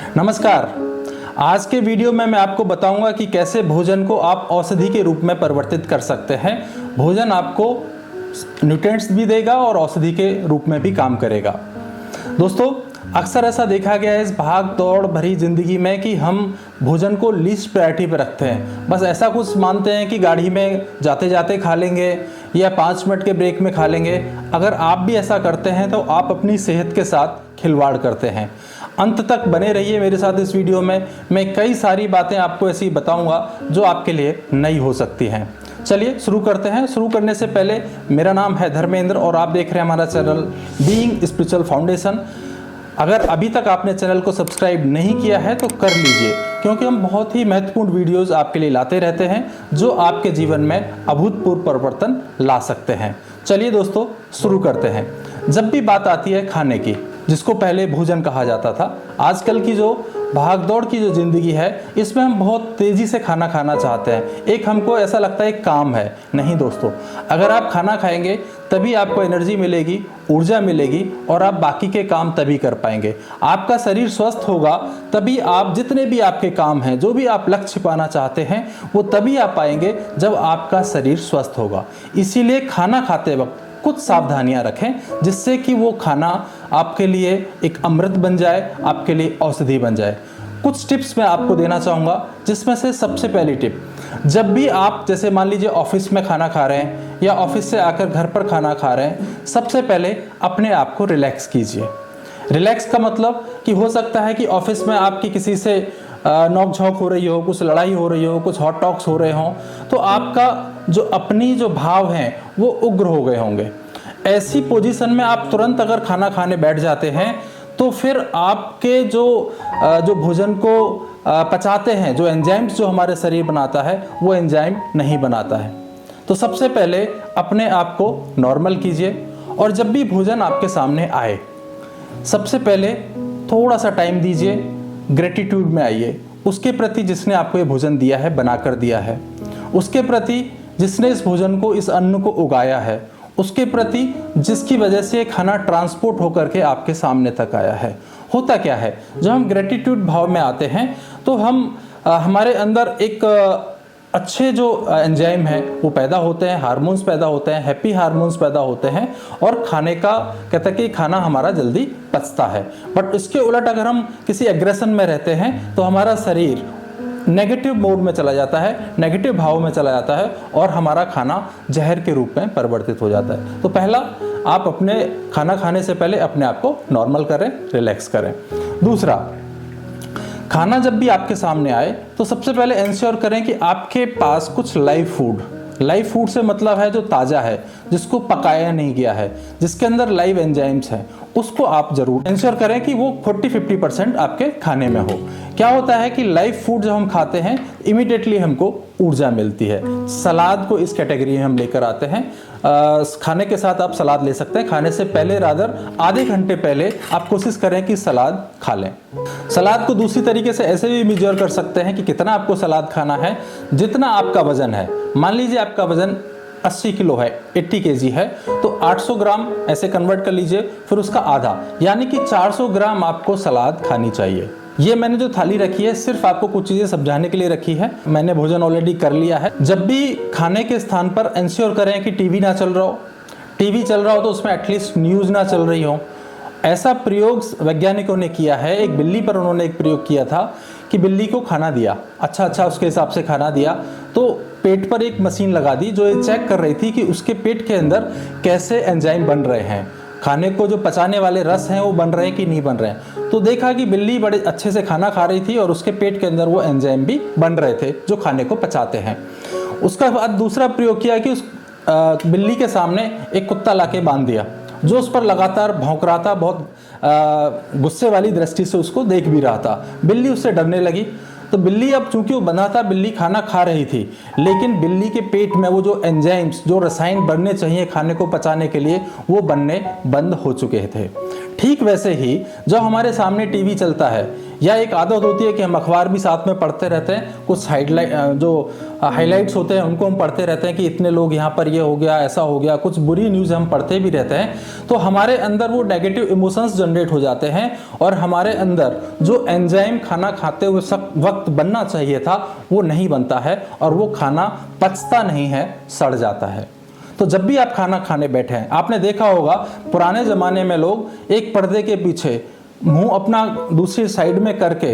नमस्कार। आज के वीडियो में मैं आपको बताऊंगा कि कैसे भोजन को आप औषधि के रूप में परिवर्तित कर सकते हैं। भोजन आपको न्यूट्रिएंट्स भी देगा और औषधि के रूप में भी काम करेगा। दोस्तों, अक्सर ऐसा देखा गया है इस भाग दौड़ भरी ज़िंदगी में कि हम भोजन को लीस्ट प्रायोरिटी पर रखते हैं। बस ऐसा कुछ मानते हैं कि गाड़ी में जाते जाते खा लेंगे या 5 मिनट के ब्रेक में खा लेंगे। अगर आप भी ऐसा करते हैं तो आप अपनी सेहत के साथ खिलवाड़ करते हैं। अंत तक बने रहिए मेरे साथ इस वीडियो में। मैं कई सारी बातें आपको ऐसी बताऊंगा जो आपके लिए नई हो सकती हैं। चलिए शुरू करते हैं। शुरू करने से पहले, मेरा नाम है धर्मेंद्र और आप देख रहे हैं हमारा चैनल बीइंग स्पिरिचुअल फाउंडेशन। अगर अभी तक आपने चैनल को सब्सक्राइब नहीं किया है तो कर लीजिए, क्योंकि हम बहुत ही महत्वपूर्ण वीडियोस आपके लिए लाते रहते हैं जो आपके जीवन में अभूतपूर्व परिवर्तन ला सकते हैं। चलिए दोस्तों, शुरू करते हैं। जब भी बात आती है खाने की, जिसको पहले भोजन कहा जाता था, आजकल की जो भागदौड़ की जो ज़िंदगी है, इसमें हम बहुत तेज़ी से खाना खाना चाहते हैं। एक हमको ऐसा लगता है एक काम है। नहीं दोस्तों, अगर आप खाना खाएंगे तभी आपको एनर्जी मिलेगी, ऊर्जा मिलेगी और आप बाकी के काम तभी कर पाएंगे। आपका शरीर स्वस्थ होगा तभी आप जितने भी आपके काम हैं, जो भी आप लक्ष्य पाना चाहते हैं, वो तभी आप पाएंगे जब आपका शरीर स्वस्थ होगा। इसीलिए खाना खाते वक्त कुछ सावधानियां रखें, जिससे कि वो खाना आपके लिए एक अमृत बन जाए, आपके लिए औषधि बन जाए। कुछ टिप्स मैं आपको देना चाहूँगा, जिसमें से सबसे पहली टिप, जब भी आप जैसे मान लीजिए ऑफिस में खाना खा रहे हैं या ऑफिस से आकर घर पर खाना खा रहे हैं, सबसे पहले अपने आप को रिलैक्स कीजिए। रिलैक्स का मतलब कि हो सकता है कि ऑफिस में आपकी किसी से नोक झोंक हो रही हो, कुछ लड़ाई हो रही हो, कुछ हॉट टॉक्स हो रहे हों, तो आपका जो अपनी जो भाव हैं वो उग्र हो गए होंगे। ऐसी पोजीशन में आप तुरंत अगर खाना खाने बैठ जाते हैं तो फिर आपके जो भोजन को पचाते हैं, जो एंजाइम्स जो हमारे शरीर बनाता है, वो एंजाइम नहीं बनाता है। तो सबसे पहले अपने आप को नॉर्मल कीजिए और जब भी भोजन आपके सामने आए, सबसे पहले थोड़ा सा टाइम दीजिए, ग्रेटिट्यूड में आइए उसके प्रति जिसने आपको ये भोजन दिया है, बनाकर दिया है, उसके प्रति जिसने इस भोजन को, इस अन्न को उगाया है, उसके प्रति जिसकी वजह से ये खाना ट्रांसपोर्ट होकर के आपके सामने तक आया है। होता क्या है, जब हम ग्रेटिट्यूड भाव में आते हैं तो हमारे अंदर एक अच्छे जो एंजाइम हैं वो पैदा होते हैं, हार्मोन्स पैदा होते हैं, हैप्पी हार्मोन्स पैदा होते हैं और खाने का कहते हैं कि खाना हमारा जल्दी पचता है। बट इसके उलट अगर हम किसी एग्रेशन में रहते हैं तो हमारा शरीर नेगेटिव मोड में चला जाता है, नेगेटिव भाव में चला जाता है और हमारा खाना जहर के रूप में परिवर्तित हो जाता है। तो पहला, आप अपने खाना खाने से पहले अपने आप को नॉर्मल करें, रिलैक्स करें। दूसरा, खाना जब भी आपके सामने आए तो सबसे पहले इंश्योर करें कि आपके पास कुछ लाइव फूड से मतलब है जो ताज़ा है, जिसको पकाया नहीं गया है, जिसके अंदर लाइव एंजाइम्स हैं, उसको आप जरूर इंश्योर करें कि वो 40-50% आपके खाने में हो। क्या होता है कि लाइव फूड जब हम खाते हैं इमीडिएटली हमको ऊर्जा मिलती है। सलाद को इस कैटेगरी में हम लेकर आते हैं। खाने के साथ आप सलाद ले सकते हैं। खाने से पहले रादर आधे घंटे पहले आप कोशिश करें कि सलाद खा लें। सलाद को दूसरी तरीके से ऐसे भी मेजर कर सकते हैं कि कितना आपको सलाद खाना है, जितना आपका वजन है। मान लीजिए आपका वजन 80 किलो है, 80 केजी है, तो 800 ग्राम ऐसे कन्वर्ट कर लीजिए, फिर उसका आधा यानी कि 400 ग्राम आपको सलाद खानी चाहिए। ये मैंने जो थाली रखी है सिर्फ आपको कुछ चीज़ें समझाने के लिए रखी है। मैंने भोजन ऑलरेडी कर लिया है। जब भी खाने के स्थान पर इंश्योर करें कि टीवी ना चल रहा हो। टीवी चल रहा हो तो उसमें एटलीस्ट न्यूज़ ना चल रही हो। ऐसा प्रयोग वैज्ञानिकों ने किया है। एक बिल्ली पर उन्होंने एक प्रयोग किया था कि बिल्ली को खाना दिया, अच्छा उसके हिसाब से खाना दिया, तो पेट पर एक मशीन लगा दी जो ये चेक कर रही थी कि उसके पेट के अंदर कैसे एंजाइम बन रहे हैं, खाने को जो पचाने वाले रस हैं वो बन रहे हैं कि नहीं बन रहे हैं। तो देखा कि बिल्ली बड़े अच्छे से खाना खा रही थी और उसके पेट के अंदर वो एंजाइम भी बन रहे थे जो खाने को पचाते हैं। उसका बाद दूसरा प्रयोग किया कि उस बिल्ली के सामने एक कुत्ता लाके बांध दिया जो उस पर लगातार भौंक रहा था, बहुत गुस्से वाली दृष्टि से उसको देख भी रहा था। बिल्ली उससे डरने लगी। तो बिल्ली, अब चूंकि वो बंधा था, बिल्ली खाना खा रही थी, लेकिन बिल्ली के पेट में वो जो एंजाइम्स, जो रसायन बनने चाहिए खाने को पचाने के लिए, वो बनने बंद हो चुके थे। ठीक वैसे ही जब हमारे सामने टीवी चलता है या एक आदत होती है कि हम अखबार भी साथ में पढ़ते रहते हैं, कुछ हाइलाइट्स होते हैं उनको हम पढ़ते रहते हैं कि इतने लोग यहाँ पर ये हो गया, ऐसा हो गया, कुछ बुरी न्यूज़ हम पढ़ते भी रहते हैं। तो हमारे अंदर वो नेगेटिव इमोशंस जनरेट हो जाते हैं और हमारे अंदर जो एंजाइम खाना खाते हुए वक्त बनना चाहिए था वो नहीं बनता है और वो खाना पचता नहीं है, सड़ जाता है। तो जब भी आप खाना खाने बैठे हैं, आपने देखा होगा पुराने ज़माने में लोग एक पर्दे के पीछे मुंह अपना दूसरी साइड में करके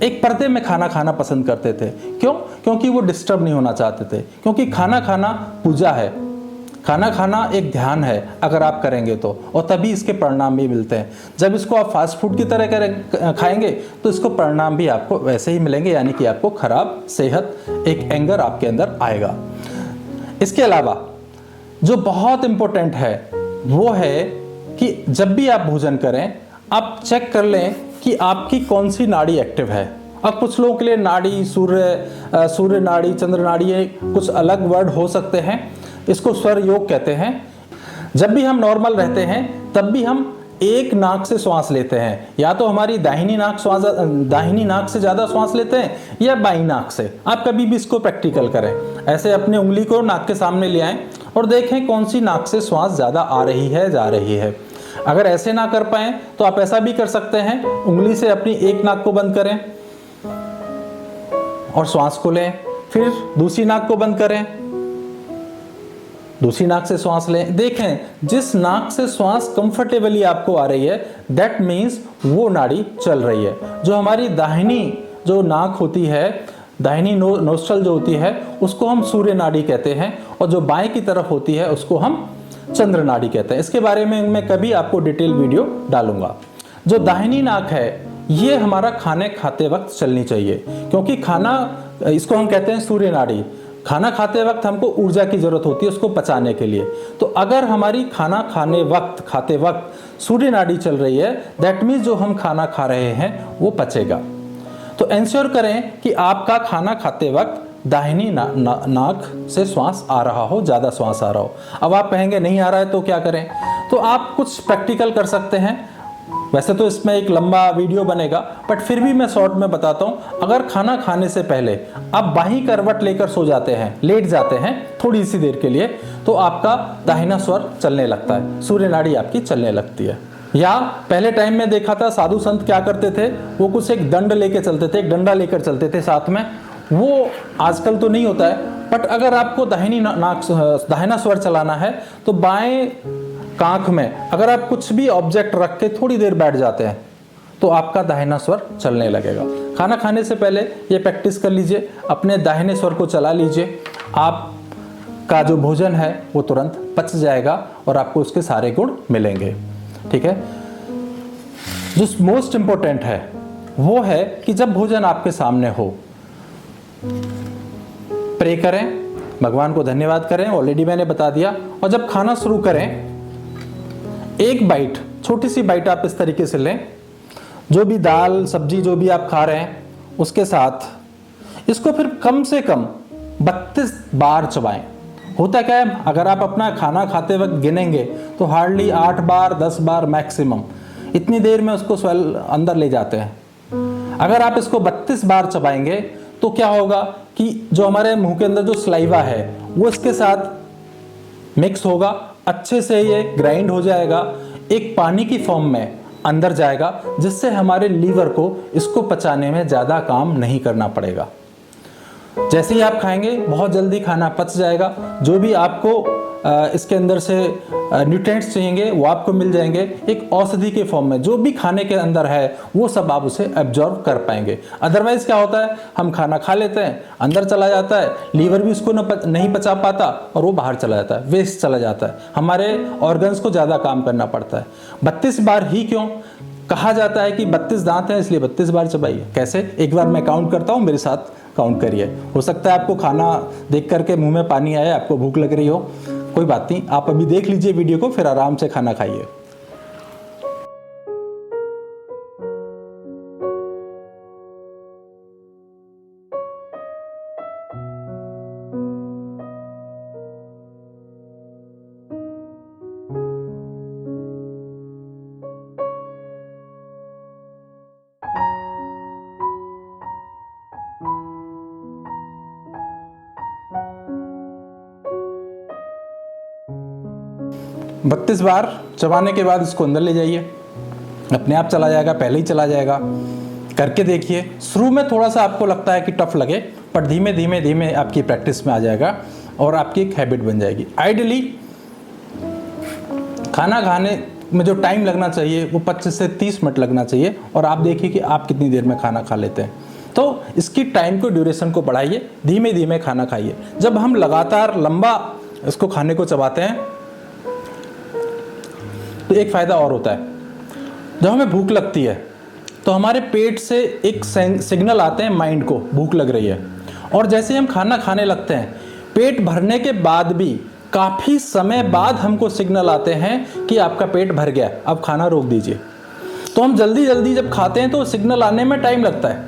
एक पर्दे में खाना खाना पसंद करते थे। क्यों? क्योंकि वो डिस्टर्ब नहीं होना चाहते थे, क्योंकि खाना खाना पूजा है, खाना खाना एक ध्यान है अगर आप करेंगे तो, और तभी इसके परिणाम भी मिलते हैं। जब इसको आप फास्ट फूड की तरह खाएंगे तो इसको परिणाम भी आपको वैसे ही मिलेंगे, यानी कि आपको खराब सेहत, एक एंगर आपके अंदर आएगा। इसके अलावा जो बहुत इंपॉर्टेंट है वो है कि जब भी आप भोजन करें आप चेक कर लें कि आपकी कौन सी नाड़ी एक्टिव है। अब कुछ लोगों के लिए नाड़ी, सूर्य नाड़ी, चंद्र नाड़ी, ये कुछ अलग वर्ड हो सकते हैं, इसको स्वर योग कहते हैं। जब भी हम नॉर्मल रहते हैं तब भी हम एक नाक से श्वास लेते हैं, या तो हमारी दाहिनी नाक से ज़्यादा श्वास लेते हैं या बाईं नाक से। आप कभी भी इसको प्रैक्टिकल करें, ऐसे अपनी उंगली को नाक के सामने ले आएं और देखें कौन सी नाक से श्वास ज़्यादा आ रही है, जा रही है। अगर ऐसे ना कर पाएं तो आप ऐसा भी कर सकते हैं, उंगली से अपनी एक नाक को बंद करें और श्वास को लें, फिर दूसरी नाक को बंद करें, दूसरी नाक से श्वास लें। देखें जिस नाक से श्वास कंफर्टेबली आपको आ रही है, दैट मीन्स वो नाड़ी चल रही है। जो हमारी दाहिनी जो नाक होती है, दाहिनी नोस्ट्रल जो होती है, उसको हम सूर्य नाड़ी कहते हैं, और जो बाएं की तरफ होती है उसको हम चंद्र नाड़ी कहते हैं। इसके बारे में मैं कभी आपको डिटेल वीडियो डालूंगा। जो दाहिनी नाक है ये हमारा खाने खाते वक्त चलनी चाहिए, क्योंकि खाना, इसको हम कहते हैं सूर्य नाड़ी। खाना खाते वक्त हमको ऊर्जा की जरूरत होती है उसको पचाने के लिए। तो अगर हमारी खाना खाते वक्त सूर्य नाड़ी चल रही है, दैट मीन्स जो हम खाना खा रहे हैं वो पचेगा। तो इंश्योर करें कि आपका खाना खाते वक्त दाहिनी नाक से श्वास आ रहा हो, ज़्यादा श्वास आ रहा हो। अब आप कहेंगे नहीं आ रहा है तो क्या करें? तो आप कुछ प्रैक्टिकल कर सकते हैं। वैसे तो इसमें एक लंबा वीडियो बनेगा, बट फिर भी मैं शॉर्ट में बताता हूँ। अगर खाना खाने से पहले आप बाहीं करवट लेकर सो जाते हैं, लेट जाते हैं थोड़ी सी देर के लिए, तो आपका दाहिना स्वर चलने लगता है, सूर्य नाड़ी आपकी चलने लगती है। या पहले टाइम में देखा था साधु संत क्या करते थे, वो कुछ एक दंड लेके चलते थे, एक डंडा लेकर चलते थे साथ में। वो आजकल तो नहीं होता है, बट अगर आपको दाहिना स्वर चलाना है तो बाएं कांख में अगर आप कुछ भी ऑब्जेक्ट रख के थोड़ी देर बैठ जाते हैं तो आपका दाहिना स्वर चलने लगेगा। खाना खाने से पहले ये प्रैक्टिस कर लीजिए, अपने दाहिने स्वर को चला लीजिए, आपका जो भोजन है वो तुरंत पच जाएगा और आपको उसके सारे गुण मिलेंगे। ठीक है। जो मोस्ट इंपॉर्टेंट है वो है कि जब भोजन आपके सामने हो, प्रे करें, भगवान को धन्यवाद करें, ऑलरेडी मैंने बता दिया। और जब खाना शुरू करें, एक बाइट, छोटी सी बाइट आप इस तरीके से लें, जो भी दाल सब्जी जो भी आप खा रहे हैं उसके साथ इसको फिर कम से कम 32 बार चबाएं। होता क्या है, अगर आप अपना खाना खाते वक्त गिनेंगे तो हार्डली 8 बार 10 बार मैक्सिमम, इतनी देर में उसको अंदर ले जाते हैं। अगर आप इसको 32 बार चबाएंगे तो क्या होगा कि जो हमारे मुंह के अंदर जो सलाइवा है वो इसके साथ मिक्स होगा, अच्छे से ये ग्राइंड हो जाएगा, एक पानी की फॉर्म में अंदर जाएगा, जिससे हमारे लीवर को इसको पचाने में ज़्यादा काम नहीं करना पड़ेगा। जैसे ही आप खाएंगे बहुत जल्दी खाना पच जाएगा, जो भी आपको इसके अंदर से न्यूट्रिएंट्स चाहिए वो आपको मिल जाएंगे एक औषधि के फॉर्म में। जो भी खाने के अंदर है वो सब आप उसे एब्जॉर्ब कर पाएंगे। अदरवाइज क्या होता है, हम खाना खा लेते हैं, अंदर चला जाता है, लीवर भी उसको नहीं पचा पाता और वो बाहर चला जाता है, वेस्ट चला जाता है, हमारे ऑर्गन्स को ज़्यादा काम करना पड़ता है। 32 बार ही क्यों कहा जाता है कि 32 दांत हैं इसलिए 32 बार चबाइए। कैसे? एक बार मैं काउंट करता हूँ, मेरे साथ काउंट करिए। हो सकता है आपको खाना देख करके मुंह में पानी आए, आपको भूख लग रही हो, कोई बात नहीं, आप अभी देख लीजिए वीडियो को, फिर आराम से खाना खाइए। 32 बार चबाने के बाद इसको अंदर ले जाइए, अपने आप चला जाएगा, पहले ही चला जाएगा। करके देखिए। शुरू में थोड़ा सा आपको लगता है कि टफ लगे, पर धीमे धीमे धीमे आपकी प्रैक्टिस में आ जाएगा और आपकी एक हैबिट बन जाएगी। आइडियली खाना खाने में जो टाइम लगना चाहिए वो 25 से 30 मिनट लगना चाहिए, और आप देखिए कि आप कितनी देर में खाना खा लेते हैं। तो इसकी टाइम को, ड्यूरेशन को बढ़ाइए, धीमे धीमे खाना खाइए। जब हम लगातार लंबा इसको खाने को चबाते हैं तो एक फ़ायदा और होता है। जब हमें भूख लगती है तो हमारे पेट से एक सिग्नल आते हैं माइंड को, भूख लग रही है, और जैसे ही हम खाना खाने लगते हैं, पेट भरने के बाद भी काफ़ी समय बाद हमको सिग्नल आते हैं कि आपका पेट भर गया, अब खाना रोक दीजिए। तो हम जल्दी जल्दी जब खाते हैं तो सिग्नल आने में टाइम लगता है,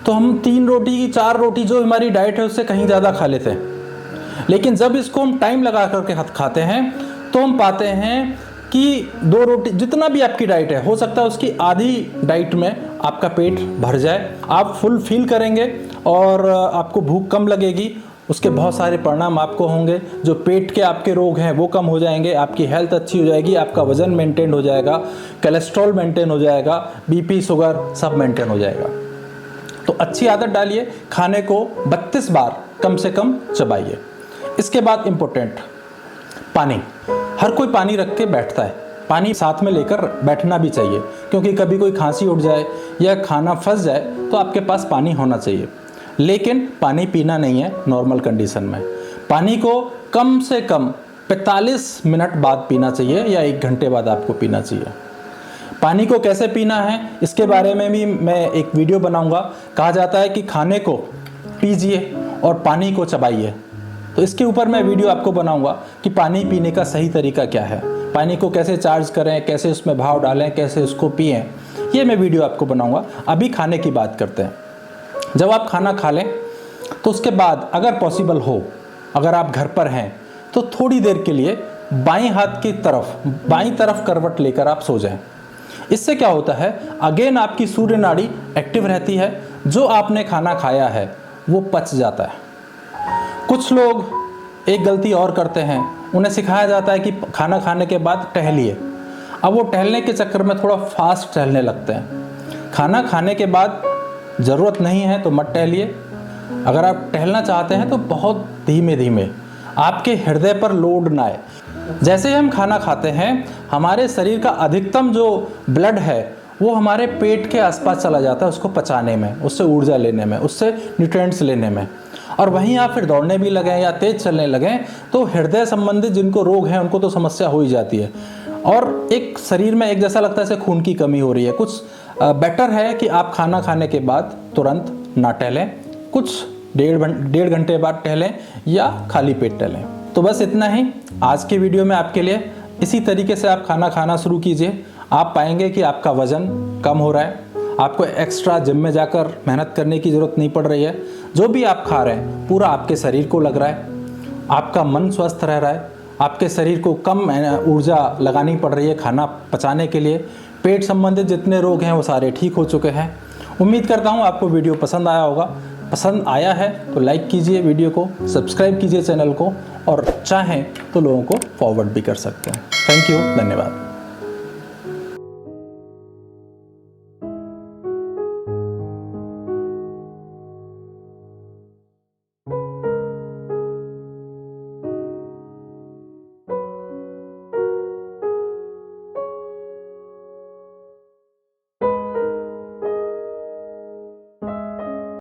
तो हम 3 रोटी की 4 रोटी जो हमारी डाइट है उससे कहीं ज़्यादा खा लेते हैं। लेकिन जब इसको हम टाइम लगा करके खाते हैं तो हम पाते हैं कि 2 रोटी, जितना भी आपकी डाइट है, हो सकता है उसकी आधी डाइट में आपका पेट भर जाए, आप फुल फील करेंगे और आपको भूख कम लगेगी। उसके बहुत सारे परिणाम आपको होंगे। जो पेट के आपके रोग हैं वो कम हो जाएंगे, आपकी हेल्थ अच्छी हो जाएगी, आपका वज़न मेंटेन हो जाएगा, कोलेस्ट्रॉल मेंटेन हो जाएगा, बीपी शुगर सब मेंटेन हो जाएगा। तो अच्छी आदत डालिए, खाने को 32 बार कम से कम चबाइए। इसके बाद इम्पोर्टेंट पानी। हर कोई पानी रख के बैठता है, पानी साथ में लेकर बैठना भी चाहिए, क्योंकि कभी कोई खांसी उठ जाए या खाना फंस जाए तो आपके पास पानी होना चाहिए। लेकिन पानी पीना नहीं है नॉर्मल कंडीशन में। पानी को कम से कम 45 मिनट बाद पीना चाहिए या 1 घंटे बाद आपको पीना चाहिए। पानी को कैसे पीना है इसके बारे में भी मैं एक वीडियो बनाऊंगा। कहा जाता है कि खाने को पीजिए और पानी को चबाइए, तो इसके ऊपर मैं वीडियो आपको बनाऊंगा कि पानी पीने का सही तरीका क्या है, पानी को कैसे चार्ज करें, कैसे उसमें भाव डालें, कैसे उसको पिएं, ये मैं वीडियो आपको बनाऊंगा। अभी खाने की बात करते हैं। जब आप खाना खा लें तो उसके बाद अगर पॉसिबल हो, अगर आप घर पर हैं तो थोड़ी देर के लिए बाएं हाथ की तरफ, बाईं तरफ करवट लेकर आप सो जाएं। इससे क्या होता है, अगेन आपकी सूर्य नाड़ी एक्टिव रहती है, जो आपने खाना खाया है वो पच जाता है। कुछ लोग एक गलती और करते हैं, उन्हें सिखाया जाता है कि खाना खाने के बाद टहलिए। अब वो टहलने के चक्कर में थोड़ा फास्ट टहलने लगते हैं। खाना खाने के बाद ज़रूरत नहीं है तो मत टहलिए। अगर आप टहलना चाहते हैं तो बहुत धीमे धीमे, आपके हृदय पर लोड ना आए। जैसे ही हम खाना खाते हैं हमारे शरीर का अधिकतम जो ब्लड है वो हमारे पेट के आसपास चला जाता है, उसको पचाने में, उससे ऊर्जा लेने में, उससे न्यूट्रिएंट्स लेने में। और वहीं आप फिर दौड़ने भी लगें या तेज़ चलने लगें तो हृदय संबंधित जिनको रोग हैं उनको तो समस्या हो ही जाती है, और एक शरीर में एक जैसा लगता है जैसे खून की कमी हो रही है। कुछ बेटर है कि आप खाना खाने के बाद तुरंत ना टहलें, कुछ डेढ़ घंटे बाद टहलें या खाली पेट टहलें। तो बस इतना ही आज की वीडियो में आपके लिए। इसी तरीके से आप खाना खाना शुरू कीजिए, आप पाएंगे कि आपका वज़न कम हो रहा है, आपको एक्स्ट्रा जिम में जाकर मेहनत करने की ज़रूरत नहीं पड़ रही है। जो भी आप खा रहे हैं पूरा आपके शरीर को लग रहा है, आपका मन स्वस्थ रह रहा है, आपके शरीर को कम ऊर्जा लगानी पड़ रही है खाना पचाने के लिए। पेट संबंधित जितने रोग हैं वो सारे ठीक हो चुके हैं। उम्मीद करता हूँ आपको वीडियो पसंद आया होगा। पसंद आया है तो लाइक कीजिए वीडियो को, सब्सक्राइब कीजिए चैनल को, और चाहें तो लोगों को फॉरवर्ड भी कर सकते हैं। थैंक यू, धन्यवाद।